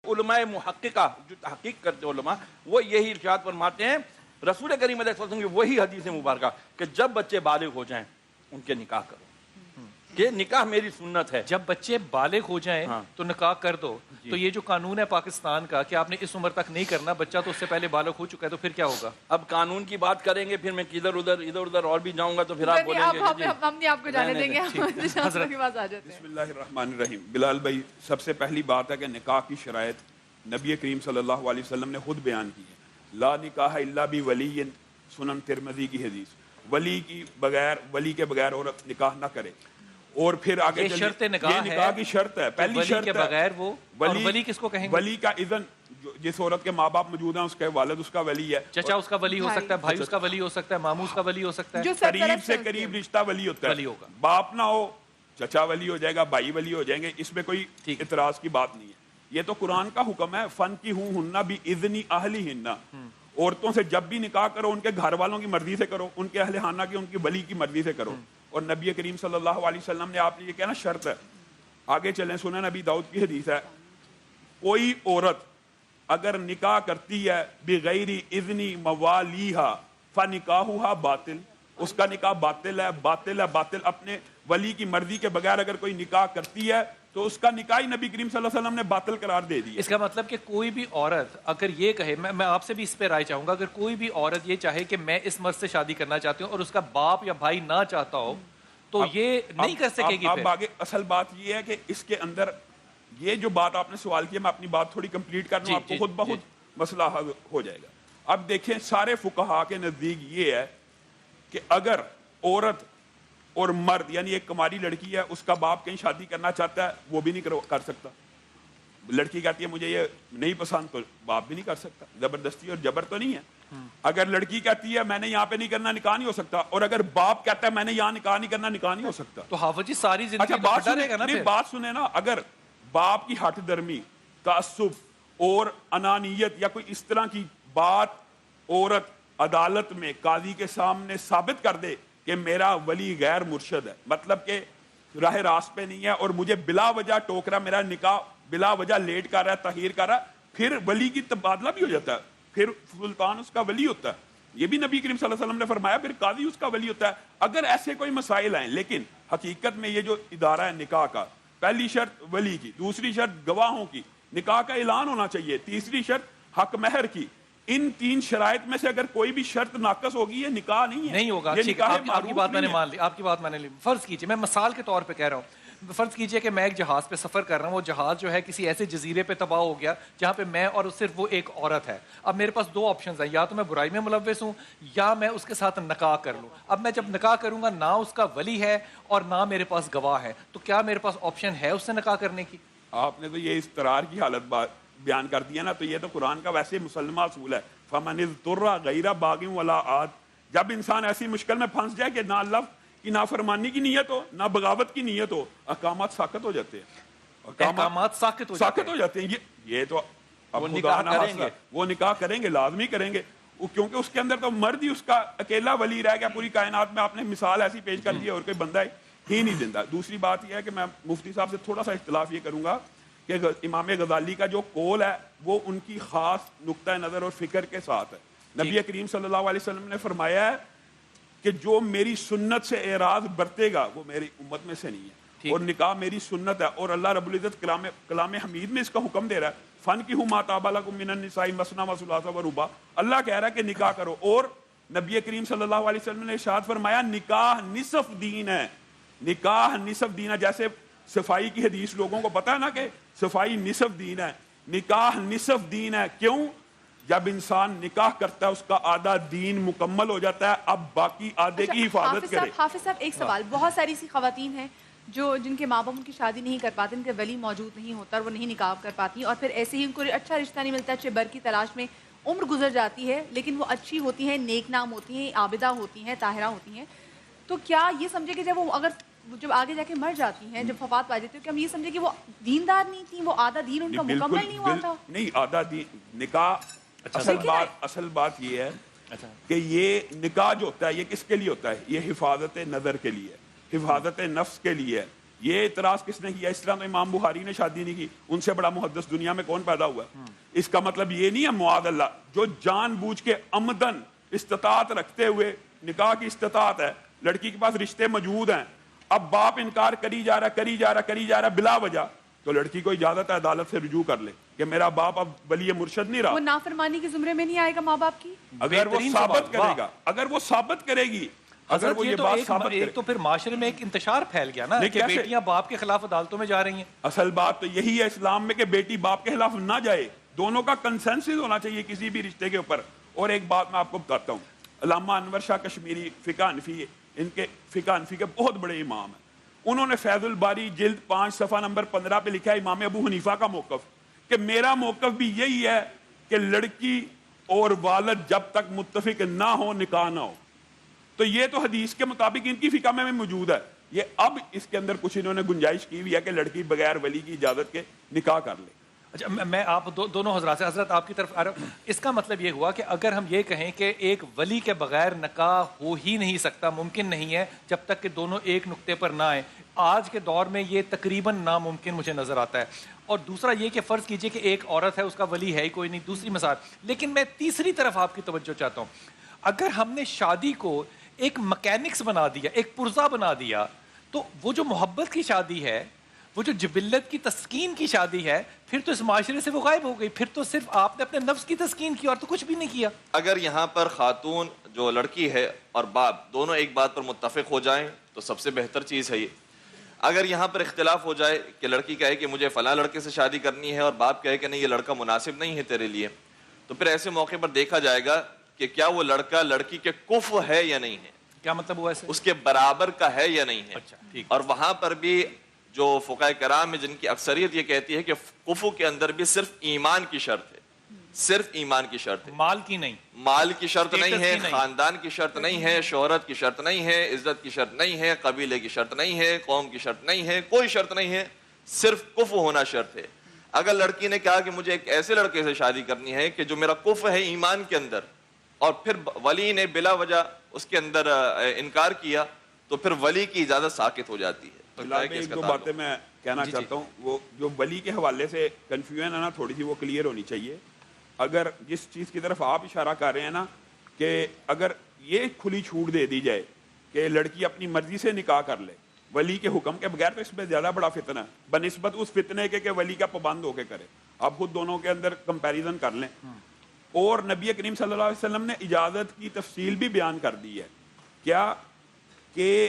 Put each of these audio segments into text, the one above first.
علماء محققہ جو تحقیق کرتے علماء وہ یہی ارشاد فرماتے ہیں رسول کریم علیہ السلام کی وہی حدیث مبارکہ کہ جب بچے بالغ ہو جائیں ان کے نکاح کرو، کہ نکاح میری سنت ہے. جب بچے بالغ ہو جائیں تو نکاح کر دو. تو یہ جو قانون ہے پاکستان کا کہ آپ نے اس عمر تک نہیں کرنا، بچہ تو اس سے پہلے بالغ ہو چکا ہے، تو پھر کیا ہوگا؟ اب قانون کی بات کریں گے پھر میں ادھر ادھر اور بھی جاؤں گا تو پھر آپ بولیں گے ہم نہیں آپ کو جانے دیں گے. حضرت کے پاس آ جاتے ہیں. بسم اللہ الرحمن الرحیم. بلال بھائی، سب سے پہلی بات ہے کہ نکاح کی شرائط نبی کریم صلی اللہ علیہ وسلم نے خود بیان کی ہے. لا نکاح الا بولی، سنن ترمذی کی حدیث. ولی کے بغیر عورت نکاح نہ کرے. اور پھر آگے یہ شرط نکاح کی شرط ہے، پہلی شرط کے بغیر وہ. ولی کس کو کہیں گے؟ ولی کا اذن، جس عورت کے ماں باپ موجود ہیں اس کے والد اس کا ولی ہے، چچا اس کا ولی ہو سکتا ہے، بھائی اس کا ولی ہو سکتا ہے، ماموں اس کا ولی ہو سکتا ہے. قریب سے قریب رشتہ ولی ہوتا ہے. ولی ہوگا. باپ نہ ہو چچا ولی ہو جائے گا، بھائی ولی ہو جائیں گے، اس میں کوئی اعتراض کی بات نہیں ہے. یہ تو قرآن کا حکم ہے. فن کی ہن باذن اہلہن. عورتوں سے جب بھی نکاح کرو ان کے گھر والوں کی مرضی سے کرو، ان کے اہل خانہ کی، ان کی ولی کی مرضی سے کرو. اور نبی کریم صلی اللہ علیہ وسلم نے آپ نے یہ کہنا شرط ہے. آگے چلیں، سنن نبی داؤد کی حدیث ہے، کوئی عورت اگر نکاح کرتی ہے بغیر اذن موالیہا فنکاحہا باطل، اس کا نکاح باطل ہے، باطل ہے، باطل. اپنے ولی کی مرضی کے بغیر اگر کوئی نکاح کرتی ہے تو اس کا نکاح ہی نبی کریم صلی اللہ علیہ وسلم نے باطل قرار دے دیا. اس کا مطلب کہ کوئی بھی عورت اگر یہ کہے، میں آپ سے بھی اس پہ رائے چاہوں گا، اگر کوئی بھی عورت یہ چاہے کہ میں اس مرد سے شادی کرنا چاہتی ہوں اور اس کا باپ یا بھائی نہ چاہتا ہو تو یہ نہیں کر سکے گی. اب آگے اصل بات یہ ہے کہ اس کے اندر یہ جو بات آپ نے سوال کیا، میں اپنی بات تھوڑی کمپلیٹ کر دوں، آپ کو خود بخود مسئلہ حل ہو جائے گا. اب دیکھیں، سارے فقہا کے نزدیک یہ ہے کہ اگر عورت اور مرد، یعنی ایک کماری لڑکی ہے، اس کا باپ کہیں شادی کرنا چاہتا ہے، وہ بھی نہیں کر سکتا. لڑکی کہتی ہے مجھے یہ نہیں پسند، تو باپ بھی نہیں کر سکتا. زبردستی اور جبر تو نہیں ہے. اگر لڑکی کہتی ہے میں نے یہاں پہ نہیں کرنا، نکاح نہیں ہو سکتا. اور اگر باپ کہتا ہے میں نے یہاں نکاح نہیں کرنا، نکاح نہیں ہو سکتا. تو حافظ جی ساری زندگی بات سنیں نا، اگر باپ کی ہٹ درمی، تعصب اور انانیت یا کوئی اس طرح کی بات عورت عدالت میں قاضی کے سامنے ثابت کر دے کہ میرا ولی غیر مرشد ہے، مطلب کہ راہ راست پہ نہیں ہے اور مجھے بلا وجہ ٹوک رہا، میرا نکاح بلا وجہ لیٹ کر رہا ہے، تاخیر کر رہا ہے، پھر ولی کی تبادلہ بھی ہو جاتا ہے، پھر سلطان اس کا ولی ہوتا ہے. یہ بھی نبی کریم صلی اللہ علیہ وسلم نے فرمایا، پھر قاضی اس کا ولی ہوتا ہے اگر ایسے کوئی مسائل ہیں. لیکن حقیقت میں یہ جو ادارہ ہے نکاح کا، پہلی شرط ولی کی، دوسری شرط گواہوں کی، نکاح کا اعلان ہونا چاہیے، تیسری شرط حق مہر کی. ان تین شرائط میں سے اگر کوئی بھی شرط ناقص ہوگی یہ نکاح نہیں ہوگا. آپ کی بات میں نے مان لی، آپ کی بات میں نے لی. فرض کیجئے، میں مثال کے طور پہ کہہ رہا ہوں، فرض کیجئے کہ میں ایک جہاز پہ سفر کر رہا ہوں، وہ جہاز جو ہے کسی ایسے جزیرے پہ تباہ ہو گیا جہاں پہ میں اور صرف وہ ایک عورت ہے. اب میرے پاس دو آپشنز ہیں، یا تو میں برائی میں ملوث ہوں یا میں اس کے ساتھ نکاح کر لوں. اب میں جب نکاح کروں گا، نہ اس کا ولی ہے اور نہ میرے پاس گواہ ہے، تو کیا میرے پاس آپشن ہے اس سے نکاح کرنے کی؟ آپ نے تو یہ اضطرار کی حالت بیان کر دیا نا، تو یہ تو قرآن کا ویسے مسلمہ اصول ہے، فَمَنِ اضْطُرَّ غَيْرَ بَاغٍ وَلَا عَادٍ. جب انسان ایسی مشکل میں پھنس جائے کہ نہ اللہ کی نافرمانی کی نیت ہو نہ بغاوت کی نیت ہو، احکامات ساقط ہو جاتے ہیں. احکامات ساقط ہو جاتے ہیں. یہ تو وہ نکاح کریں گے، وہ نکاح کریں گے، لازمی کریں گے، کیونکہ اس کے اندر تو مرد ہی اس کا اکیلا ولی رہ گیا پوری کائنات میں. آپ نے مثال ایسی پیش کر دی اور کوئی بندہ ہی نہیں دیتا. دوسری بات یہ ہے کہ میں مفتی صاحب سے تھوڑا سا اختلاف یہ کروں گا کہ امام غزالی کا جو قول ہے وہ ان کی خاص نقطہ نظر اور فکر کے ساتھ ہے. نبی کریم صلی اللہ علیہ وسلم نے فرمایا ہے کہ جو میری سنت سے اعراض برتے گا وہ میری امت میں سے نہیں ہے، اور نکاح میری سنت ہے. اور اللہ رب العزت کلام حمید میں اس کا حکم دے رہا ہے، فَانكِحُوا مَا طَابَ لَكُم مِّنَ النِّسَاءِ مَثْنَىٰ وَثُلَاثَ وَرُبَاعَ. اللہ کہہ رہا ہے کہ نکاح کرو. اور نبی کریم صلی اللہ علیہ وسلم نے ارشاد فرمایا نکاح نصف دین ہے، نکاح نصف دین ہے. جیسے صفائی کی حدیث لوگوں کو پتا ہے نا کہ صفائی نصف دین ہے، نکاح نصف دین ہے. کیوں؟ جب انسان نکاح کرتا ہے اس کا آدھا دین مکمل ہو جاتا ہے، اب باقی آدھے کی حفاظت کرے. حافظ صاحب ایک سوال، بہت ساری ایسی خواتین ہیں جن کے ماں باپ ان کی شادی نہیں کر پاتے، ان کے ولی موجود نہیں ہوتا اور وہ نہیں نکاح کر پاتی، اور پھر ایسے ہی ان کو اچھا رشتہ نہیں ملتا، اچھے بر کی تلاش میں عمر گزر جاتی ہے، لیکن وہ اچھی ہوتی ہیں، نیک نام ہوتی ہیں، عابدہ ہوتی ہیں، طاہرہ ہوتی ہیں. تو کیا یہ سمجھے کہ جب آگے جا کے مر جاتی ہیں، جب وفات پا جاتی ہے، کہ ہم یہ سمجھے کہ وہ دیندار نہیں تھیں، وہ آدھا دین ان کا مکمل نہیں ہوا تھا؟ نہیں، آدھا دین نکاح اصل بات یہ ہے کہ یہ نکاح جو ہوتا ہے یہ کس کے لیے ہوتا ہے؟ یہ حفاظت نظر کے لیے، حفاظت نفس کے لیے. یہ اعتراض کس نے کیا؟ اس طرح تو امام بخاری نے شادی نہیں کی، ان سے بڑا محدث دنیا میں کون پیدا ہوا ہے؟ اس کا مطلب یہ نہیں ہے معاذ اللہ جو جان بوجھ کے عمدن استطاعت رکھتے ہوئے، نکاح کی استطاعت ہے، لڑکی کے پاس رشتے موجود ہیں، اب باپ انکار کری جا رہا بلا وجہ، تو لڑکی کو اجازت ہے عدالت سے رجوع کر لے کہ میرا باپ اب ولی مرشد نہیں رہا. وہ نافرمانی کے زمرے میں نہیں آئے گا ماں باپ کی؟ اگر وہ ثابت کرے گا، اگر وہ ثابت کرے گی، اگر وہ یہ بات ثابت کرے. ایک تو پھر معاشرے میں ایک انتشار پھیل گیا نا کہ بیٹیاں باپ کے خلاف عدالتوں میں جا رئی ہیں. اصل بات تو یہی ہے اسلام میں کہ بیٹی باپ کے خلاف نہ جائے، دونوں کا کنسنسس ہونا چاہیے کسی بھی رشتے کے اوپر. اور ایک بات میں آپ کو بتاتا ہوں، علامہ انور شاہ کشمیری فقہ حنفی، ان کے فقہ حنفی کے بہت بڑے امام ہیں، انہوں نے فیض الباری جلد 5 صفحہ نمبر 15 پہ لکھا ہے امام ابو حنیفہ کا موقف، کہ میرا موقف بھی یہی ہے کہ لڑکی اور والد جب تک متفق نہ ہو نکاح نہ ہو. تو یہ تو حدیث کے مطابق ان کی فقہ میں موجود ہے. یہ اب اس کے اندر کچھ انہوں نے گنجائش کی ہوئی ہے کہ لڑکی بغیر ولی کی اجازت کے نکاح کر لے. اچھا میں آپ دونوں حضرات سے، حضرت آپ کی طرف آ رہا ہوں. اس کا مطلب یہ ہوا کہ اگر ہم یہ کہیں کہ ایک ولی کے بغیر نکاح ہو ہی نہیں سکتا، ممکن نہیں ہے جب تک کہ دونوں ایک نقطے پر نہ آئیں، آج کے دور میں یہ تقریباً ناممکن مجھے نظر آتا ہے. اور دوسرا یہ کہ فرض کیجئے کہ ایک عورت ہے، اس کا ولی ہے ہی کوئی نہیں، دوسری مثال. لیکن میں تیسری طرف آپ کی توجہ چاہتا ہوں. اگر ہم نے شادی کو ایک مکینکس بنا دیا، ایک پرزہ بنا دیا، تو وہ جو محبت کی شادی ہے، وہ جو جبلت کی تسکین کی شادی ہے، پھر تو اس معاشرے سے وہ غائب ہو گئی. پھر تو صرف آپ نے اپنے نفس کی تسکین کی اور تو کچھ بھی نہیں کیا. اگر یہاں پر خاتون جو لڑکی ہے اور باپ دونوں ایک بات پر متفق ہو جائیں تو سب سے بہتر چیز ہے یہ. اگر یہاں پر اختلاف ہو جائے کہ لڑکی کہے کہ مجھے فلاں لڑکے سے شادی کرنی ہے اور باپ کہے کہ نہیں یہ لڑکا مناسب نہیں ہے تیرے لیے، تو پھر ایسے موقع پر دیکھا جائے گا کہ کیا وہ لڑکا لڑکی کے کفو ہے یا نہیں ہے. کیا مطلب ہوا ایسے؟ اس کے برابر کا ہے یا نہیں ہے. اچھا ٹھیک. اور وہاں پر بھی جو فقہاء کرام ہے جن کی اکثریت یہ کہتی ہے کہ کفو کے اندر بھی صرف ایمان کی شرط ہے، صرف ایمان کی شرط ہے، مال کی نہیں، مال کی شرط نہیں ہے، کی نہیں، خاندان کی شرط نہیں ہے، شہرت کی شرط نہیں ہے، عزت کی شرط نہیں ہے، قبیلے کی شرط نہیں ہے، قوم کی شرط نہیں ہے، کوئی شرط نہیں ہے، صرف کفو ہونا شرط ہے. اگر لڑکی نے کہا کہ مجھے ایک ایسے لڑکے سے شادی کرنی ہے کہ جو میرا کفو ہے ایمان کے اندر، اور پھر ولی نے بلا وجہ اس کے اندر انکار کیا، تو پھر ولی کی اجازت ساقط ہو جاتی ہے. ایک دو باتیں میں کہنا چاہتا ہوں. وہ جو ولی کے حوالے سے کنفیوژن ہے نا، تھوڑی سی وہ کلیئر ہونی چاہیے. اگر جس چیز کی طرف آپ اشارہ کر رہے ہیں نا، کہ اگر یہ کھلی چھوٹ دے دی جائے کہ لڑکی اپنی مرضی سے نکاح کر لے ولی کے حکم کے بغیر، تو اس میں زیادہ بڑا فتنہ ہے بنسبت اس فتنے کے کہ ولی کا پابند ہو کے کرے. آپ خود دونوں کے اندر کمپیریزن کر لیں. اور نبی کریم صلی اللہ علیہ وسلم نے اجازت کی تفصیل بھی بیان کر دی ہے. کیا کہ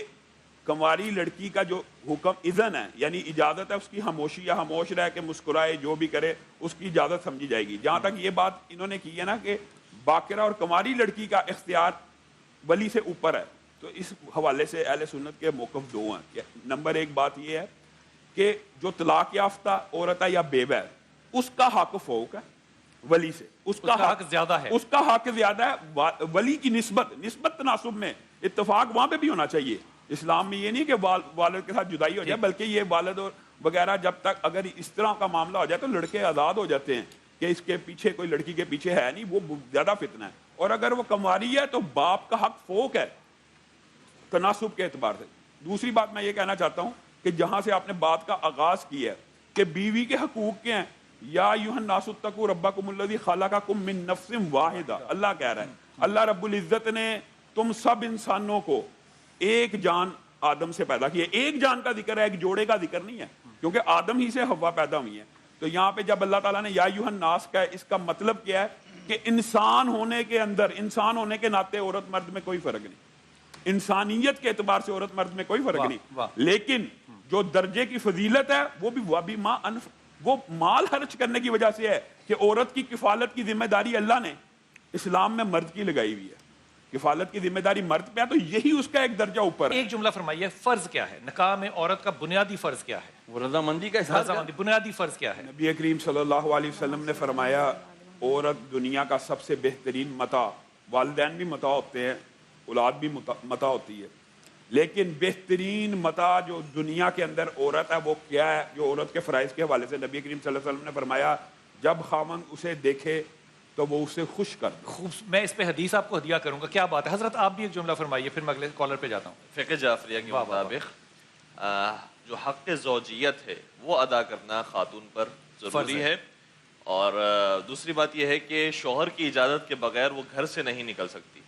کنواری لڑکی کا جو حکم اذن ہے، یعنی اجازت ہے، اس کی خاموشی یا خاموش رہ کے مسکرائے جو بھی کرے اس کی اجازت سمجھی جائے گی. جہاں تک یہ بات انہوں نے کی ہے نا کہ باقرہ اور کنواری لڑکی کا اختیار ولی سے اوپر ہے، تو اس حوالے سے اہل سنت کے موقف دو ہیں. نمبر ایک بات یہ ہے کہ جو طلاق یافتہ عورت ہے یا بیوہ ہے، اس کا حق فوق ہے ولی سے، اس کا حق زیادہ ہے، اس کا حق زیادہ ہے. ولی کی نسبت تناسب میں اتفاق وہاں پہ بھی ہونا چاہیے. اسلام میں یہ نہیں کہ والد کے ساتھ جدائی ہو جائے، بلکہ یہ والد اور وغیرہ جب تک اگر اس طرح کا معاملہ ہو جائے تو لڑکے آزاد ہو جاتے ہیں کہ اس کے پیچھے کوئی لڑکی کے پیچھے ہے نہیں، وہ زیادہ فتنہ ہے. اور اگر وہ کنواری ہے تو باپ کا حق فوق ہے تناسب کے اعتبار سے. دوسری بات میں یہ کہنا چاہتا ہوں کہ جہاں سے آپ نے بات کا آغاز کیا ہے کہ بیوی کے حقوق کیا ہیں، یا ایھا الناس اتقوا ربکم الذی خلقکم من نفس واحدہ، اللہ کہہ رہا ہے، اللہ رب العزت نے تم سب انسانوں کو ایک جان آدم سے پیدا کیا. ایک جان کا ذکر ہے، ایک جوڑے کا ذکر نہیں ہے، کیونکہ آدم ہی سے حوا پیدا ہوئی ہے. تو یہاں پہ جب اللہ تعالیٰ نے یا ایھا الناس کا ہے، اس کا مطلب کیا ہے کہ انسان ہونے کے اندر، انسان ہونے کے ناطے عورت مرد میں کوئی فرق نہیں، انسانیت کے اعتبار سے عورت مرد میں کوئی فرق نہیں. لیکن جو درجے کی فضیلت ہے وہ بھی وہ مال خرچ کرنے کی وجہ سے ہے کہ عورت کی کفالت کی ذمہ داری اللہ نے اسلام میں مرد کی لگائی ہوئی ہے. کفالت کی ذمہ داری مرد پہ ہے، تو یہی اس کا ایک درجہ اوپر ہے. ایک جملہ فرمائیے، فرض کیا ہے نکاح میں عورت کا بنیادی فرض کیا ہے؟ وہ رضامندی کا اظہار رضامندی بنیادی فرض کیا ہے؟ نبی کریم صلی اللہ علیہ وسلم نے فرمایا عورت دنیا کا سب سے بہترین متاع، والدین بھی متاع ہوتے ہیں، اولاد بھی متاع ہوتی ہے، لیکن بہترین متاع جو دنیا کے اندر عورت ہے وہ کیا ہے؟ جو عورت کے فرائض کے حوالے سے نبی کریم صلی اللہ علیہ وسلم نے فرمایا جب خاوند اسے دیکھے تو وہ اسے خوش کر دے. میں اس پہ حدیث آپ کو ہدیہ کروں گا. کیا بات ہے حضرت، آپ بھی ایک جملہ فرمائیے، پھر میں اگلے کالر پہ جاتا ہوں. فقہ جعفریہ کے مطابق جو حق زوجیت ہے وہ ادا کرنا خاتون پر ضروری ہے. اور دوسری بات یہ ہے کہ شوہر کی اجازت کے بغیر وہ گھر سے نہیں نکل سکتی.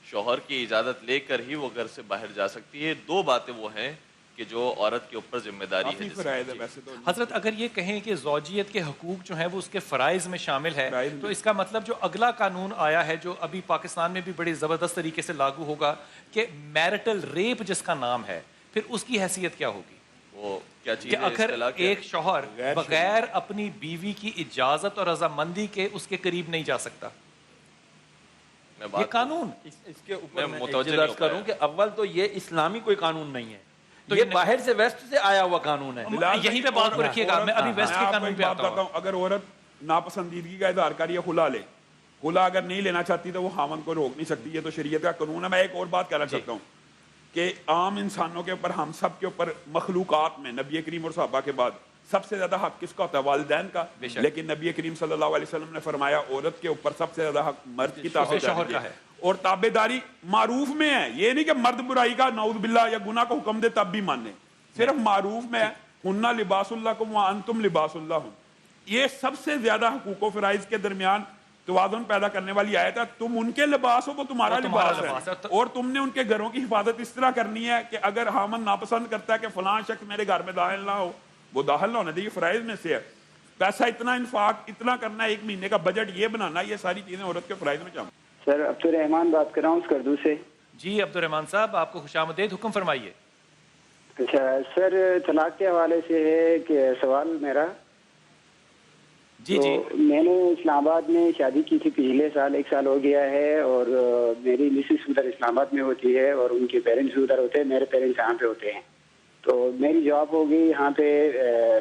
شوہر کی اجازت لے کر ہی وہ گھر سے باہر جا سکتی ہے. 2 باتیں وہ ہیں کہ جو عورت کے اوپر ذمہ داری ہے. فرائض ہے ویسے تو. حضرت اگر یہ کہیں کہ زوجیت کے حقوق جو ہیں وہ اس کے فرائض میں شامل ہے تو اس کا مطلب جو اگلا قانون آیا ہے جو ابھی پاکستان میں بھی بڑی زبردست طریقے سے لاگو ہوگا کہ میرٹل ریپ جس کا نام ہے پھر اس کی حیثیت کیا ہوگی؟ وہ کیا چیز کہ ہے؟ اگر اصطلاح کیا ہے؟ ایک شوہر بغیر اپنی بیوی کی اجازت اور رضامندی کے اس کے قریب نہیں جا سکتا، یہ قانون اس کے اوپر میں میں متوجہ اعتراض نہیں ہو کروں پایا. کہ اول تو یہ اسلامی کوئی قانون نہیں ہے، تو یہ یہ باہر سے ویسٹ سے آیا ہوا قانون ہے. یہیں پہ بات کو رکھیے گا. میں ابھی ویسٹ کے قانون پہ آتا ہوں. اگر عورت ناپسندیدگی کا اظہار کر رہی ہے خلا لے، خلا اگر نہیں لینا چاہتی تو وہ خاوند کو روک نہیں سکتی. یہ تو شریعت کا قانون ہے. میں ایک اور بات کہنا چاہتا ہوں کہ عام انسانوں کے اوپر، ہم سب کے اوپر، مخلوقات میں نبی کریم اور صحابہ کے بعد سب سے زیادہ حق کس کا ہوتا ہے؟ والدین کا. لیکن نبی کریم صلی اللہ علیہ وسلم نے فرمایا عورت کے اوپر سب سے زیادہ حق مرد کی تابعداری کا ہے. اور تابعداری معروف میں ہے. یہ نہیں کہ مرد برائی کا نعوذ باللہ یا گناہ کو حکم دے تب بھی ماننے، صرف معروف میں ہے. ہننا لباس لکم وانتم لباس لہم. یہ سب سے زیادہ حقوق و فرائض کے درمیان توازن پیدا کرنے والی آیت ہے. تم ان کے لباس ہو وہ تمہارا لباس ہے، اور تم نے ان کے گھروں کی حفاظت اس طرح کرنی ہے کہ اگر ہامن ناپسند کرتا ہے کہ فلاں شخص میرے گھر میں داخل نہ ہو، وہ داخل نہ ہونا چاہیے. فرائض میں سے ہے. پیسہ اتنا انفاق اتنا کرنا ہے، 1 مہینے کا بجٹ یہ بنانا، یہ ساری چیزیں عورت کے فرائض میں شامل. سر عبدالرحمان بات کر رہا ہوں اسکردو سے. جی عبدالرحمان صاحب آپ کو خوش آمدید. حکم فرمائیے. اچھا سر، طلاق کے حوالے سے ہے کہ سوال میرا. جی جی. میں نے اسلام آباد میں شادی کی تھی پچھلے سال، 1 سال ہو گیا ہے، اور میری مسز ادھر اسلام آباد میں ہوتی ہے اور ان کے پیرنٹس ادھر ہوتے ہیں، میرے پیرنٹس یہاں پہ ہوتے ہیں. تو میری جاب ہو گئی یہاں پہ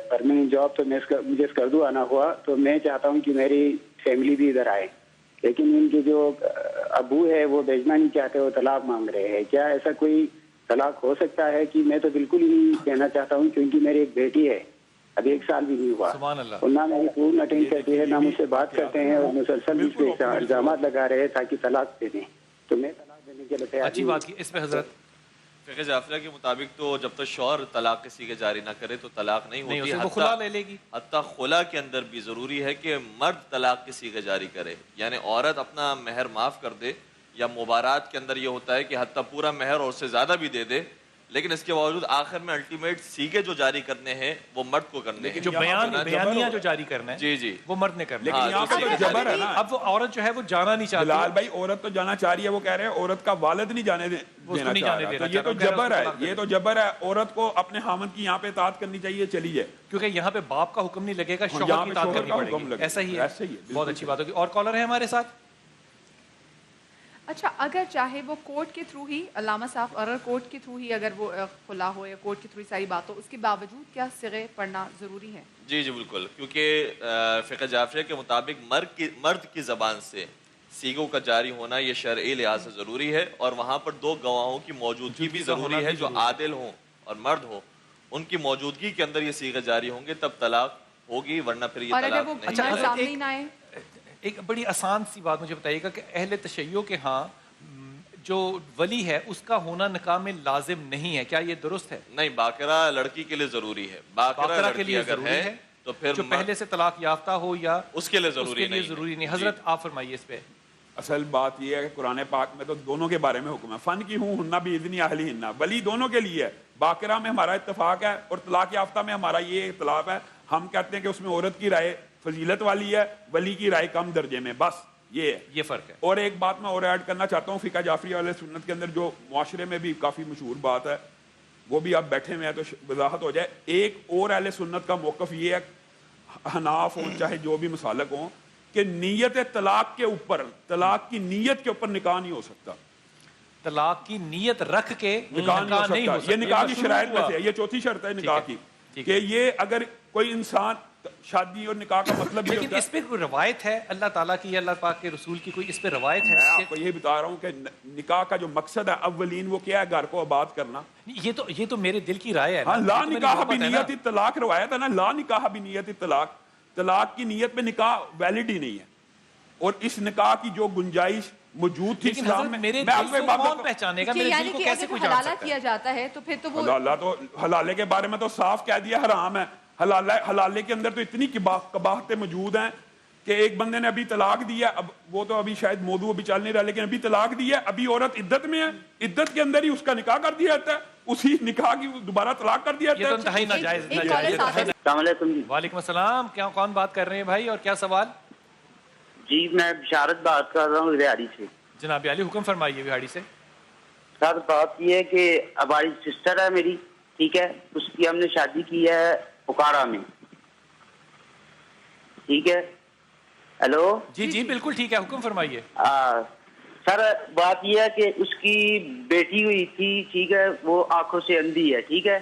پرماننٹ جاب، تو مجھے اسکردو آنا ہوا. تو میں چاہتا ہوں کہ میری فیملی بھی ادھر آئے، لیکن ان کے جو ابو ہے وہ بھیجنا نہیں چاہتے، وہ طلاق مانگ رہے ہیں. کیا ایسا کوئی طلاق ہو سکتا ہے؟ کہ میں تو بالکل ہی نہیں کہنا چاہتا ہوں، کیونکہ میری ایک بیٹی ہے، ابھی 1 سال بھی نہیں ہوا، سبحان اللہ. اور نہ میری فون اٹینڈ کرتی ہے، نہ مجھ سے بات کرتے ہیں، اور مسلسل اس پہ الزامات لگا رہے ہیں تاکہ طلاق دے دیں. تو میں طلاق دینے کے لیے تیار اچھی نہیں. بات کی. اس پہ حضرت فقہ جعفریہ کے مطابق تو جب تک شوہر طلاق کے سیغے جاری نہ کرے تو طلاق نہیں ہوتی. وہ خلا لے لے گی. حتیٰ خلا کے اندر بھی ضروری ہے کہ مرد طلاق کے سیغے جاری کرے، یعنی عورت اپنا مہر معاف کر دے، یا مبارات کے اندر یہ ہوتا ہے کہ حتیٰ پورا مہر اور سے زیادہ بھی دے دے، لیکن اس کے باوجود آخر میں الٹیمیٹ سیغے جو جاری کرنے ہیں وہ مرد کو کرنے ہیں. جو بیانیہ جو جاری کرنا ہے جی وہ مرد نے کرنا ہے. لیکن یہاں پہ تو جبر ہے نا. اب وہ عورت جو ہے وہ جانا نہیں چاہتی. بلال بھائی عورت تو جانا چاہ رہی ہے، وہ کہہ رہے ہیں عورت کا والد نہیں جانے دینا چاہ رہا. تو یہ تو جبر ہے، یہ تو جبر ہے. عورت کو اپنے خاوند کی یہاں پہ اطاعت کرنی چاہیے، چلی جائے، کیونکہ یہاں پہ باپ کا حکم نہیں لگے گا، شوہر کی اطاعت کرنی پڑے گی. ایسا ہی ہے. بہت اچھی بات ہوگی. اور کالر ہے ہمارے ساتھ. اچھا، اگر چاہے وہ کورٹ کے تھرو ہی، علامہ صاحب، اگر کورٹ کے تھرو ہی اگر وہ خلا ہو یا کورٹ کے تھرو ساری بات ہو، اس کے باوجود کیا صیغے پڑھنا ضروری ہے؟ جی جی بالکل، کیونکہ فقہ جعفریہ کے مطابق مرد کی زبان سے سیغوں کا جاری ہونا یہ شرعی لحاظ سے ضروری ہے، اور وہاں پر 2 گواہوں کی موجودگی بھی ضروری ہے جو عادل ہوں اور مرد ہوں. ان کی موجودگی کے اندر یہ سیغے جاری ہوں گے تب طلاق ہوگی، ورنہ پھر یہ طلاق نہیں. اچھا سامنے ہی نہ آئے. ایک بڑی آسان سی بات مجھے بتائیے گا کہ اہل تشیع کے ہاں جو ولی ہے اس کا ہونا نکاح میں لازم نہیں ہے، کیا یہ درست ہے؟ نہیں، باقرہ لڑکی کے لیے ضروری ہے. باقرہ کے لیے اگر ہے تو پھر جو پہلے سے طلاق یافتہ ہو یا اس کے لیے ضروری نہیں. حضرت آپ فرمائیے اس پہ. اصل بات یہ ہے کہ قرآن پاک میں تو دونوں کے بارے میں حکم ہے. فن کی ہوں ہننا بھی اذنی اہلی ہننا، ولی دونوں کے لیے ہے. باقرہ میں ہمارا اتفاق ہے اور طلاق یافتہ میں ہمارا یہ اختلاف ہے. ہم کہتے ہیں کہ اس میں عورت کی رائے فضیلت والی ہے، ولی کی رائے کم درجے میں، بس یہ فرق ہے. اور ایک بات میں اور ایڈ کرنا چاہتا ہوں، فقہ جعفریہ والے سنت کے اندر جو معاشرے میں بھی کافی مشہور بات ہے، وہ بھی آپ بیٹھے ہوئے ہیں تو وضاحت ہو جائے. ایک اور اہل سنت کا موقف یہ ہے، حناف ہوں چاہے جو بھی مسالک ہوں، کہ نیت طلاق کے اوپر، طلاق کی نیت کے اوپر نکاح نہیں ہو سکتا. طلاق کی نیت رکھ کے نکاح نہیں ہو سکتا. یہ نکاح کی شرائط میں سے، یہ 4تھی شرط ہے نکاح کی، کہ یہ اگر کوئی انسان شادی اور نکاح کا مطلب یہ لیکن اس پہ کوئی روایت ہے اللہ تعالیٰ کی یا اللہ پاک کے رسول کی، کوئی اس پہ روایت ہے؟ میں آپ کو یہ بتا رہا ہوں کہ نکاح کا جو مقصد ہے اولین وہ کیا ہے؟ گھر کو آباد کرنا. یہ تو میرے دل کی رائے ہے. ہاں، لا نکاح بنیت طلاق روایت ہے نا، لا نکاح بنیت طلاق. طلاق کی نیت میں نکاح ویلڈ ہی نہیں ہے. اور اس نکاح کی جو گنجائش موجود تھی لیکن اسلام حضرت میں. میرے میں دل آپ کو ایک کو بات کون بتاؤں. پہچانے گا؟ کہ میرے دل یعنی کو کہ کیسے اگر کوئی جان حلالہ سکتا ہے؟ کیا جاتا ہے تو پھر تو وہ حلالہ تو حلالے کے بارے میں تو صاف کہہ دیا حرام ہے. حلالے کے اندر تو اتنی قباحتیں موجود ہیں کہ ایک بندے نے ابھی طلاق دیا, اب وہ تو ابھی شاید موضوع ابھی چل نہیں رہا, لیکن ابھی طلاق دیا, ابھی عورت عدت میں ہے, عدت کے اندر ہی اس کا نکاح کر دیا جاتا ہے, اسی نکاح کی دوبارہ طلاق کر دیا یہ تو جاتا ہے. انتہائی ناجائز. ایک کالر ساتھ ہے. السلام علیکم جی. وعلیکم السلام. کیا کون بات کر رہے ہیں بھائی اور کیا سوال؟ جی میں بشارت بات کر رہا ہوں ریاڑی سے. جناب علی حکم فرمائیے بہاڑی سے. سر بات یہ ہے کہ ہماری سسٹر ہے میری, ٹھیک ہے, اس کی ہم نے شادی کی ہے پکارا میں, ٹھیک ہے. ہیلو جی جی بالکل ٹھیک ہے, حکم فرمائیے. سر بات یہ ہے کہ اس کی بیٹی ہوئی تھی, ٹھیک ہے, وہ آنکھوں سے اندھی ہے, ٹھیک ہے,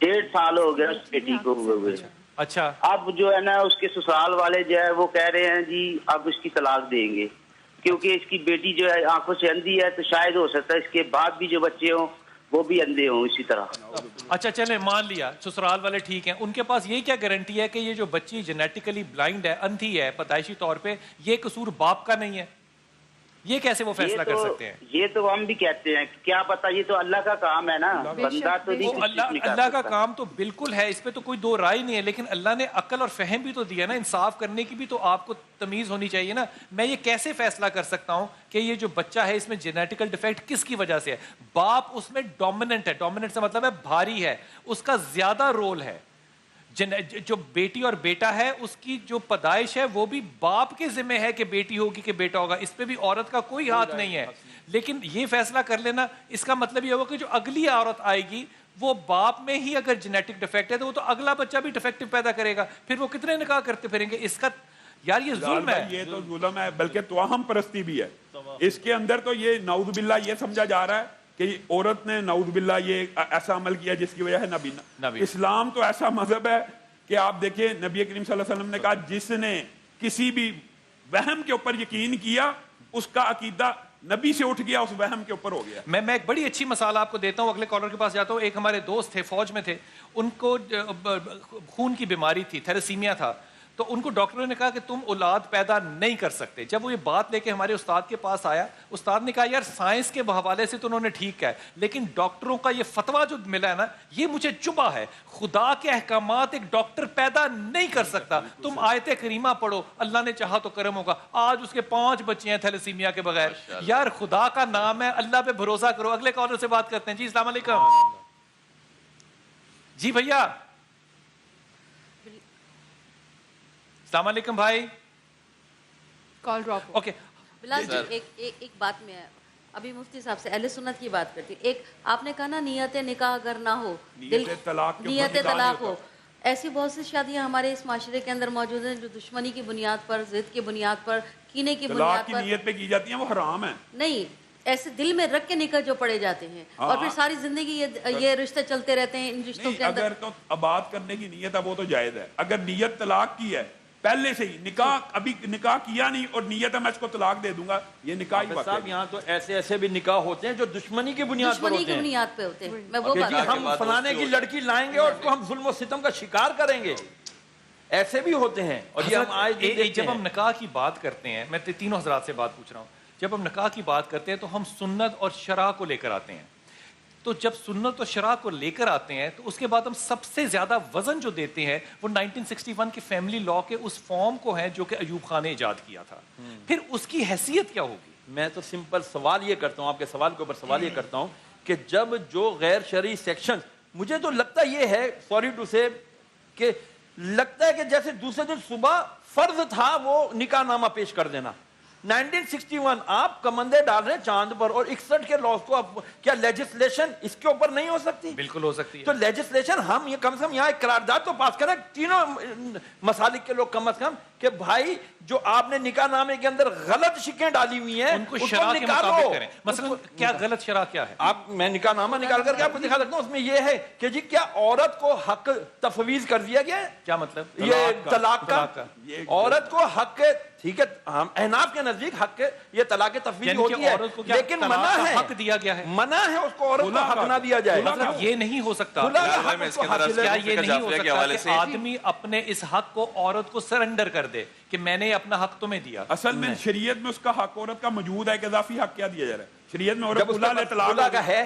1.5 سال ہو گیا اس بیٹی کو ہوئے. اچھا اب جو ہے نا اس کے سسرال والے جو ہے وہ کہہ رہے ہیں جی اب اس کی طلاق دیں گے کیونکہ اس کی بیٹی جو ہے آنکھوں سے اندھی ہے, تو شاید ہو سکتا ہے اس کے بعد بھی جو بچے ہوں وہ بھی اندھے ہوں اسی طرح. اچھا چلیں مان لیا سسرال والے ٹھیک ہیں, ان کے پاس یہ کیا گارنٹی ہے کہ یہ جو بچی جینیٹیکلی بلائنڈ ہے, اندھی ہے پیدائشی طور پہ, یہ قصور باپ کا نہیں ہے؟ یہ کیسے وہ فیصلہ کر سکتے ہیں؟ یہ تو ہم بھی کہتے ہیں, کیا پتا, یہ تو اللہ کا کام ہے نا, بندہ تو نہیں وہ کچھ نہیں کر اللہ کا سکتا. کام تو بالکل ہے, اس پہ تو کوئی دو رائے نہیں ہے, لیکن اللہ نے عقل اور فہم بھی تو دیا نا, انصاف کرنے کی بھی تو آپ کو تمیز ہونی چاہیے نا. میں یہ کیسے فیصلہ کر سکتا ہوں کہ یہ جو بچہ ہے اس میں جینیٹیکل ڈیفیکٹ کس کی وجہ سے ہے؟ باپ اس میں ڈومیننٹ ہے, ڈومیننٹ سے مطلب ہے بھاری ہے, اس کا زیادہ رول ہے. جو بیٹی اور بیٹا ہے اس کی جو پیدائش ہے وہ بھی باپ کے ذمہ ہے کہ بیٹی ہوگی کہ بیٹا ہوگا, اس پہ بھی عورت کا کوئی ہاتھ نہیں ہے. لیکن یہ فیصلہ کر لینا اس کا مطلب یہ ہوگا کہ جو اگلی عورت آئے گی وہ باپ میں ہی اگر جینیٹک ڈیفیکٹ ہے تو وہ تو اگلا بچہ بھی ڈیفیکٹو پیدا کرے گا, پھر وہ کتنے نکاح کرتے پھریں گے؟ اس کا یار یہ ظلم ہے. یہ تو ظلم ہے, بلکہ توہم پرستی بھی ہے. اس کے اندر تو یہ نعوذ باللہ یہ سمجھا جا رہا ہے کہ عورت نے نعوذ باللہ یہ ایسا عمل کیا جس کی وجہ ہے نبی. اسلام تو ایسا مذہب ہے کہ آپ دیکھیں نبی کریم صلی اللہ علیہ وسلم نے کہا جس نے کسی بھی وہم کے اوپر یقین کیا اس کا عقیدہ نبی سے اٹھ گیا, اس وہم کے اوپر ہو گیا. میں ایک بڑی اچھی مثال آپ کو دیتا ہوں, اگلے کالر کے پاس جاتا ہوں. ایک ہمارے دوست تھے, فوج میں تھے, ان کو خون کی بیماری تھی, تھیلیسیمیا تھا, تو ان کو ڈاکٹروں نے کہا کہ تم اولاد پیدا نہیں کر سکتے. جب وہ یہ بات لے کے ہمارے استاد کے پاس آیا, استاد نے کہا یار سائنس کے حوالے سے تو انہوں نے ٹھیک کہا ہے, لیکن ڈاکٹروں کا یہ فتویٰ جو ملا ہے نا یہ مجھے چبھا ہے. خدا کے احکامات ایک ڈاکٹر پیدا نہیں کر سکتا. تم آیت کریمہ پڑھو, اللہ نے چاہا تو کرم ہوگا. آج اس کے 5 بچے ہیں تھیلیسیمیا کے بغیر. یار خدا کا نام ہے, اللہ پہ بھروسہ کرو. اگلے کالر سے بات کرتے ہیں. جی السلام علیکم. جی بھیا السلام علیکم بھائی. کال ڈراپ. اوکے بلال جی ایک بات میں ابھی مفتی صاحب سے اہل سنت کی بات کرتی ہوں. ایک آپ نے کہا نا نیت نکاح اگر نہ ہو, نیت طلاق ہو, ایسی بہت سی شادیاں ہمارے اس معاشرے کے اندر موجود ہیں جو دشمنی کی بنیاد پر, ضد کی بنیاد پر, کینے کی بنیاد پر نیت پہ کی جاتی ہیں, وہ حرام ہے. نہیں, ایسے دل میں رکھ کے نکاح جو پڑے جاتے ہیں اور پھر ساری زندگی یہ رشتے چلتے رہتے ہیں ان رشتوں کے اندر. اگر تو آباد کرنے کی نیت ہے وہ تو جائز ہے. اگر نیت طلاق کی ہے پہلے سے ہی, نکاح ابھی نکاح کیا نہیں اور نیت ہے میں اس کو طلاق دے دوں گا, یہ نکاح ہی واقع صاحب یہاں تو ایسے بھی نکاح ہوتے ہیں جو دشمنی کی بنیاد پر ہوتے ہیں. بنیاد پہ ہوتے ہیں. میں وہ کہ بات جی ہم فلانے کی لڑکی لائیں گے اور اس کو ہم ظلم و ستم کا شکار کریں گے, ایسے بھی ہوتے ہیں. اور یہ ہم آج جب ہم نکاح کی بات کرتے ہیں, میں تینوں حضرات سے بات پوچھ رہا ہوں, جب ہم نکاح کی بات کرتے ہیں تو ہم سنت اور شرع کو لے کر آتے ہیں. تو جب سنت اور شرع کو لے کر آتے ہیں تو اس کے بعد ہم سب سے زیادہ وزن جو دیتے ہیں وہ 1961 کے فیملی لاء کے اس فارم کو ہے جو کہ ایوب خان نے ایجاد کیا تھا. پھر اس کی حیثیت کیا ہوگی؟ میں تو سمپل سوال یہ کرتا ہوں, آپ کے سوال کے اوپر سوال یہ کرتا ہوں کہ جب جو غیر شرعی سیکشن, مجھے تو لگتا یہ ہے, سوری ٹو سے, کہ لگتا ہے کہ جیسے دوسرے دن صبح فرض تھا وہ نکاح نامہ پیش کر دینا. 1961 آپ کمندے ڈال رہے ہیں چاند پر, اور 61 کے لاز کو کیا لیجسلیشن اس کے اوپر نہیں ہو سکتی؟ بالکل ہو سکتی ہے. تو لیجسلیشن ہم یہ کم سے کم یہاں ایک قرارداد تو پاس کریں تینوں مسالک کے لوگ کم از کم, کہ بھائی جو آپ نے نکاح نامے کے اندر غلط شکیں ڈالی ہوئی ہیں ان کو شرع کے مطابق کریں. مثلا کیا غلط شرع کیا ہے؟ آپ, میں نکاح نامہ نکال کر کے آپ کو دکھا سکتا ہوں, اس میں یہ ہے کہ جی کیا عورت کو حق تفویض کر دیا گیا ہے؟ کیا مطلب؟ یہ طلاق کا, عورت کو حق, ٹھیک ہے, ہم احناف کے نزدیک حق یہ طلاق تفویض ہوتی ہے, لیکن منع ہے, حق دیا گیا ہے, منع ہے اس کو عورت کو حق نہ دیا جائے. مطلب یہ نہیں ہو سکتا, کیا یہ نہیں ہو سکتا کہ آدمی اپنے اس حق کو عورت کو سرنڈر کر دے؟ دے کہ میں نے اپنا حق تمہیں دیا. اصل میں شریعت میں اس کا حق عورت کا موجود ہے کہ اضافی حق کیا دیا جا رہا ہے شریعت میں. جب خلا کا ہے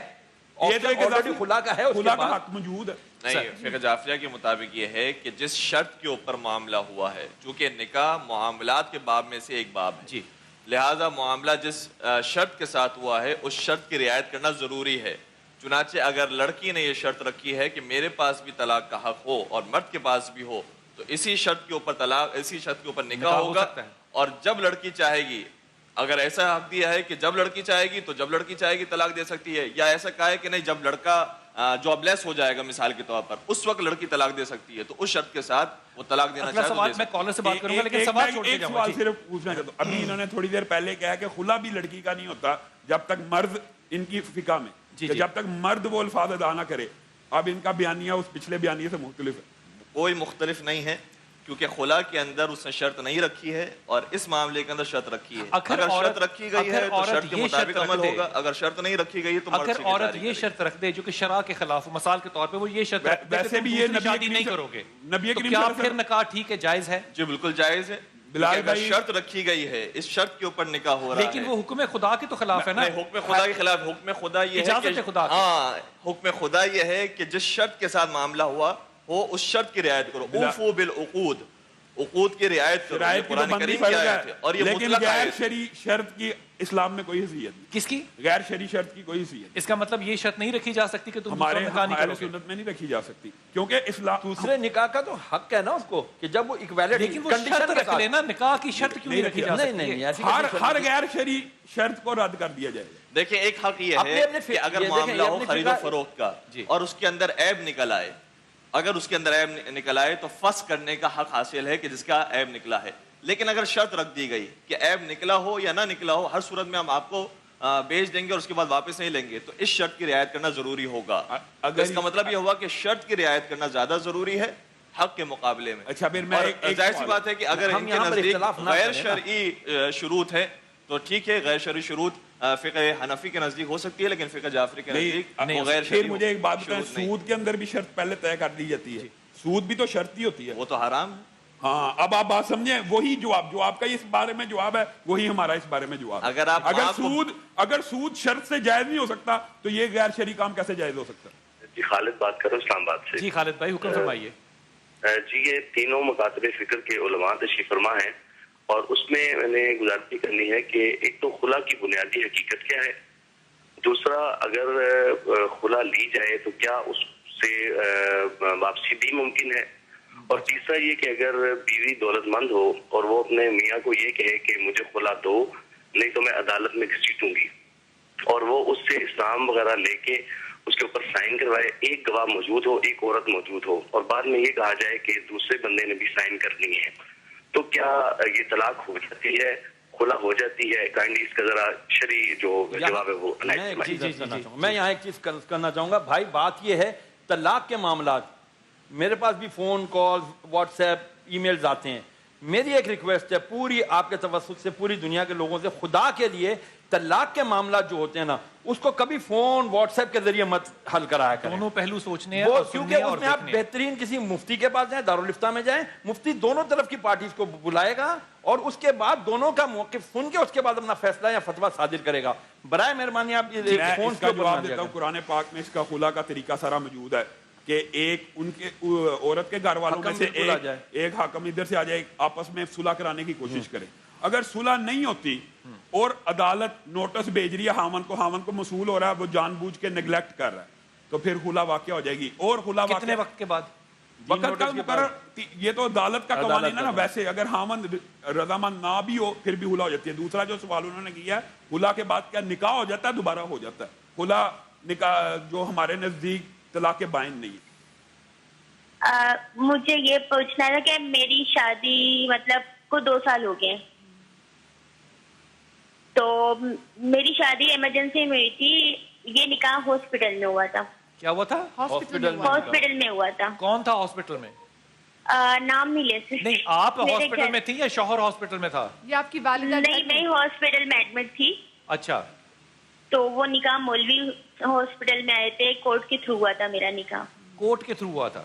یہ تو ایک already خلا کا ہے, اس کے خلا کا بعد حق موجود ہے. نہیں, فقہ جعفریہ کے مطابق یہ ہے کہ جس شرط کے اوپر معاملہ ہوا ہے, چونکہ نکاح معاملات کے باب میں سے ایک باب ہے, جی, لہٰذا معاملہ جس شرط کے ساتھ ہوا ہے اس شرط کی رعایت کرنا ضروری ہے. چنانچہ اگر لڑکی نے یہ شرط رکھی ہے کہ میرے پاس بھی طلاق کا حق ہو اور مرد کے پاس بھی ہو, تو اسی شرط کے اوپر طلاق, اسی شرط کے اوپر نکاح ہوگا. اور جب لڑکی چاہے گی, اگر ایسا حق دیا ہے کہ جب لڑکی چاہے گی تو جب لڑکی چاہے گی طلاق دے سکتی ہے, یا ایسا کہا ہے کہ نہیں جب لڑکا جاب لیس ہو جائے گا مثال کے طور پر اس وقت لڑکی طلاق دے سکتی ہے, تو اس شرط کے ساتھ وہ طلاق دینا چاہے تو دے میں کالر سے بات کروں گا, لیکن سوال چھوڑ کے ایک جاؤں سوال گا. صرف پوچھنا چاہتا ہوں. ابھی انہوں نے تھوڑی دیر پہلے کہا کہ خلا بھی لڑکی کا نہیں ہوتا جب تک مرد, ان کی فقہ میں جب تک مرد وہ الفاظ ادا نہ کرے. اب ان کا بیانیہ اس پچھلے بیانیے سے مختلف ہے. کوئی مختلف نہیں ہے, کیونکہ خلا کے اندر اس نے شرط نہیں رکھی ہے اور اس معاملے کے اندر شرط رکھی ہے. اگر شرط رکھی گئی ہے تو شرط کے مطابق عمل ہوگا, اگر شرط نہیں رکھی گئی تو اگر عورت یہ شرط رکھ دے جو کہ شرع کے خلاف ہو, مثال کے طور پہ وہ یہ شرط رکھ دے ویسے بھی یہ شادی نہیں کرو گے, نبی تو کیا پھر نکاح ٹھیک ہے, جائز ہے؟ جی بالکل جائز ہے. اگر شرط رکھی گئی ہے, اس شرط کے اوپر نکاح ہو رہا ہے, لیکن وہ حکم خدا کے تو خلاف ہے نا. حکم خدا کے خلاف. حکم خدا یہ ہے کہ ہاں, حکم خدا یہ ہے کہ جس شرط کے ساتھ معاملہ ہوا ہو اس شرط کی رعایت کرو. اوفوا بالعقود, عقود کی رعایت کرو. قرآن کریم کی آیت ہے اور یہ مطلق غیر آیت ہے. شرعی شرط کی اسلام میں کوئی حیثیت نہیں. کس کی؟ غیر شرعی شرط کی کوئی حیثیت. اس کا مطلب یہ شرط نہیں رکھی جا سکتی کہ تم ہمارے نکاح نہیں کرو گے. سنت میں نہیں رکھی جا سکتی, کیونکہ اسلام دوسرے نکاح کا تو حق ہے نا اس کو کہ جب وہ ایکویلنٹ لیکن وہ شرط رکھ لینا, نکاح کی شرط کیوں نہیں رکھی جا سکتی؟ ہر غیر شرعی شرط کو رد کر دیا جائے گا. دیکھیں ایک حق یہ ہے کہ اگر معاملہ ہو خرید و فروخت کا اور اس کے اندر عیب نکل آئے, اگر اس کے اندر عیب نکل آئے تو فسخ کرنے کا حق حاصل ہے کہ جس کا عیب نکلا ہے. لیکن اگر شرط رکھ دی گئی کہ عیب نکلا ہو یا نہ نکلا ہو, ہر صورت میں ہم آپ کو بیچ دیں گے اور اس کے بعد واپس نہیں لیں گے, تو اس شرط کی رعایت کرنا ضروری ہوگا. اگر اس کا مطلب یہ ہوا کہ شرط کی رعایت کرنا زیادہ ضروری ہے حق کے مقابلے میں. اچھا پھر میں ظاہر سی بات ہے کہ اگر ان کے نزدیک غیر شرعی شروط ہے تو ٹھیک ہے, غیر شرعی شروط فقہ حنفی کے نزدیک ہو سکتی ہے, لیکن فقہ جعفری کے نزدیک غیر شرعی. پھر مجھے ایک بات بتائیں, سود کے اندر بھی شرط پہلے طے کر دی جاتی ہے. سود بھی تو شرط ہی ہوتی ہے. وہ تو حرام ہے. ہاں, اب آپ بات سمجھیں, وہی جواب جو آپ کا اس بارے میں جواب ہے وہی ہمارا اس بارے میں جواب ہے. اگر سود شرط سے جائز نہیں ہو سکتا تو یہ غیر شرعی کام کیسے جائز ہو سکتا ہے؟ جی خالد بات کر رہا ہوں اسلام آباد سے. جی خالد بھائی حکم فرمائیے. جی یہ تینوں مکاتب فکر کے علماء تشریف فرما ہیں, اور اس میں نے گزارش کرنی ہے کہ ایک تو خلا کی بنیادی حقیقت کیا ہے, دوسرا اگر خلا لی جائے تو کیا اس سے واپسی بھی ممکن ہے, اور تیسرا یہ کہ اگر بیوی دولت مند ہو اور وہ اپنے میاں کو یہ کہے کہ مجھے خلا دو نہیں تو میں عدالت میں گھسیٹوں گی, اور وہ اس سے اسلام وغیرہ لے کے اس کے اوپر سائن کروائے, ایک گواہ موجود ہو, ایک عورت موجود ہو, اور بعد میں یہ کہا جائے کہ دوسرے بندے نے بھی سائن کرنی ہے, تو کیا یہ طلاق ہو جاتی ہے, خلا ہو جاتی ہے؟ کائنڈلی اس کا ذرا شرعی جو جواب ہے وہ میں یہاں ایک چیز کرنا چاہوں گا بھائی. بات یہ ہے طلاق کے معاملات, میرے پاس بھی phone call what's app e mails آتے ہیں. میری ایک ریکویسٹ ہے پوری آپ کے توسط سے پوری دنیا کے لوگوں سے, خدا کے لیے طلاق کے معاملات جو ہوتے ہیں نا اس کو کبھی فون واٹس ایپ کے ذریعے مت حل کرایا کریں. دونوں پہلو سوچنے ہیں, کیونکہ اس میں آپ بہترین کسی مفتی کے پاس جائیں, دارالفتہ میں جائیں, مفتی دونوں طرف کی پارٹیز کو بلائے گا اور اس کے بعد دونوں کا موقف سن کے اس کے بعد اپنا فیصلہ یا فتویٰ صادر کرے گا. برائے مہربانی آپ فون کا جواب دیتا ہوں. قرآن پاک میں اس کا خلا کا طریقہ سارا موجود ہے کہ ایک ان کے عورت کے گھر والوں میں سے ایک حاکم ادھر سے آ جائے, آپس میں صلح کرانے کی کوشش کرے. اگر صلح نہیں ہوتی اور عدالت نوٹس بھیج رہی ہے حامن کو موصول ہو رہا ہے, وہ جان بوجھ کے نیگلیکٹ کر رہا ہے, تو پھر خلا واقع ہو جائے گی. اور خلا کتنے وقت کے بعد؟ وقت کا مقرر, یہ تو عدالت کا قوانین ہے نا. ویسے اگر حامن رضامند نہ بھی ہو پھر بھی خلا ہو جاتی ہے. دوسرا جو سوال انہوں نے کیا ہے, خلا کے بعد کیا نکاح ہو جاتا ہے؟ دوبارہ ہو جاتا ہے. خلا نکاح جو ہمارے نزدیک طلاق بائن نہیں ہے. مجھے یہ پوچھنا تھا کہ میری شادی مطلب کو 2 سال ہو گئے, تو میری شادی ایمرجنسی میں ہوئی تھی, یہ نکاح ہاسپٹل میں ہوا تھا. کیا ہوا تھا؟ ہاسپٹل میں ہوا تھا. کون تھا ہاسپٹل میں؟ نام نہیں لے سکتے. نہیں آپ ہاسپٹل میں تھی یا شوہر ہاسپٹل میں تھا؟ یہ آپ کی والدہ؟ نہیں میں ہاسپٹل میں ایڈمٹ تھی. اچھا, تو وہ نکاح مولوی ہاسپٹل میں آئے تھے, کورٹ کے تھرو ہوا تھا میرا نکاح. کورٹ کے تھرو ہوا تھا؟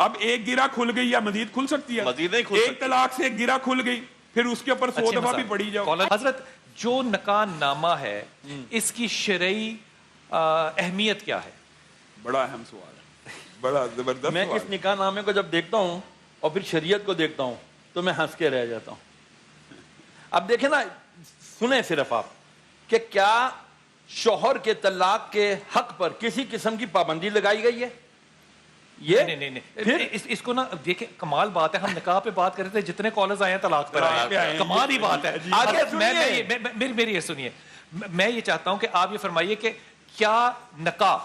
اب ایک گرہ کھل گئی یا مزید کھل سکتی ہے؟ مزید نہیں کھل ایک سکتی۔ طلاق سے ایک گرہ کھل گئی پھر اس کے اوپر 100 اچھی دفعہ بھی مثال۔ پڑھی جاؤ۔ کالر حضرت جو نکاح نامہ ہے اس کی شرعی اہمیت کیا ہے؟ بڑا اہم سوال ہے، بڑا زبردست میں سوال اس نکاح نامے کو جب دیکھتا ہوں اور پھر شریعت کو دیکھتا ہوں تو میں ہنس کے رہ جاتا ہوں۔ اب دیکھیں نا، سنیں صرف آپ کہ کیا شوہر کے طلاق کے حق پر کسی قسم کی پابندی لگائی گئی ہے؟ یہ نہیں اس کو نا دیکھیں، کمال بات ہے، ہم نکاح پہ بات کر رہے تھے، جتنے کالرز آئے ہیں طلاق پر آئے ہیں، کمال ہی بات ہے۔ آگے میری یہ سنیے، میں یہ چاہتا ہوں کہ آپ یہ فرمائیے کہ کیا نکاح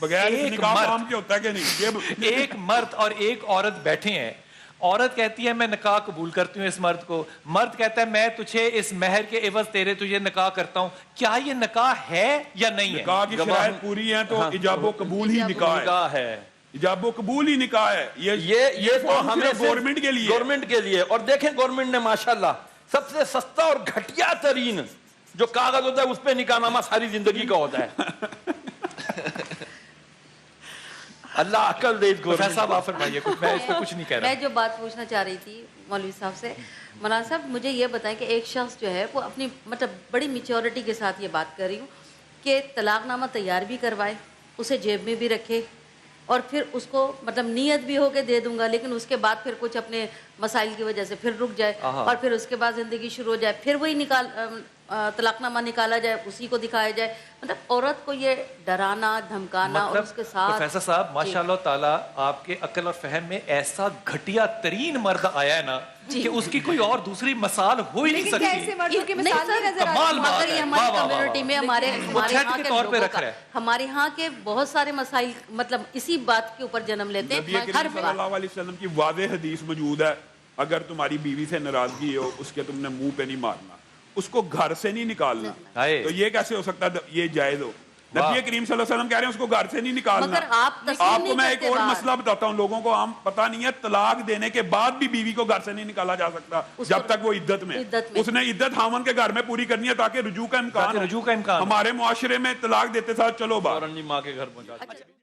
بغیر اس ایک نکاح مرد- کام کے ہوتا ہے کہ نہیں؟ ایک مرد اور ایک عورت بیٹھے ہیں، عورت کہتی ہے میں نکاح قبول کرتی ہوں اس مرد کو، مرد کہتا ہے میں تجھے اس مہر کے عوض تجھے نکاح کرتا ہوں، کیا یہ نکاح ہے یا نہیں ہے؟ نکاح کی شرائط پوری ہیں تو ایجاب و قبول ہی نکاح ہے، ایجاب و قبول ہی نکاح ہے۔ یہ تو ہمیں گورنمنٹ کے لیے، گورنمنٹ کے لیے، اور دیکھیں گورنمنٹ نے ماشاءاللہ سب سے سستا اور گھٹیا ترین جو کاغذ ہوتا ہے اس پہ نکاح نامہ ساری زندگی کا ہوتا ہے۔ اللہ عقل دے اس پروفیسر گورنمنٹ صاحب کو۔ آپ فرمائیے کچھ، میں اس پہ کچھ نہیں کہہ رہا۔ میں جو بات پوچھنا چاہ رہی تھی مولوی صاحب سے، مولانا صاحب مجھے یہ بتائیں کہ ایک شخص جو ہے وہ اپنی مطلب بڑی میچورٹی کے ساتھ یہ بات کر رہی ہوں کہ طلاق نامہ تیار بھی کروائے، اسے جیب میں بھی رکھے، اور پھر اس کو مطلب نیت بھی ہو کے دے دوں گا، لیکن اس کے بعد پھر کچھ اپنے مسائل کی وجہ سے پھر رک جائے، اور پھر اس کے بعد زندگی شروع ہو جائے، پھر وہی طلاق نامہ نکالا جائے، اسی کو دکھایا جائے۔ مطلب عورت کو یہ ڈرانا دھمکانا اور اس کے ساتھ پروفیسر صاحب ماشاء اللہ تعالیٰ آپ کے عقل اور فہم میں ایسا گھٹیا ترین مرد آیا ہے نا کہ اس کی کوئی اور دوسری مثال ہو ہی نہیں لیکن کیا ایسے سکتی۔ مردوں کی مثال نہیں نظر کمال بات مگر ہے، یہ واہ ہماری واہ واہ کمیونٹی میں ہمارے چھت یہاں کے کے طور پہ لوگوں رکھ کا، رہا ہے۔ ہمارے ہاں کے بہت سارے مسائل مطلب اسی بات کے اوپر جنم لیتے نبی ہیں۔ کریم ہر صلی اللہ علیہ وسلم کی واضح حدیث موجود ہے، اگر تمہاری بیوی سے ناراضگی ہو اس کے تم نے منہ پہ نہیں مارنا، اس کو گھر سے نہیں نکالنا۔ تو یہ کیسے ہو سکتا ہے یہ جائز ہو؟ نبی کریم صلی اللہ علیہ وسلم کہہ رہے ہیں اس کو گھر سے نہیں نکالنا۔ مگر آپ تسلیم آپ کو نہیں میں ایک کرتے اور باہر۔ مسئلہ بتاتا ہوں، لوگوں کو عام پتہ نہیں ہے، طلاق دینے کے بعد بھی بیوی کو گھر سے نہیں نکالا جا سکتا جب تک وہ عدت میں۔ اس نے عدت خاوند کے گھر میں پوری کرنی ہے تاکہ رجوع کا امکان ہو۔ رجوع کا امکان۔ ہمارے معاشرے میں طلاق دیتے ساتھ چلو باہر، ماں کے گھر پہنچا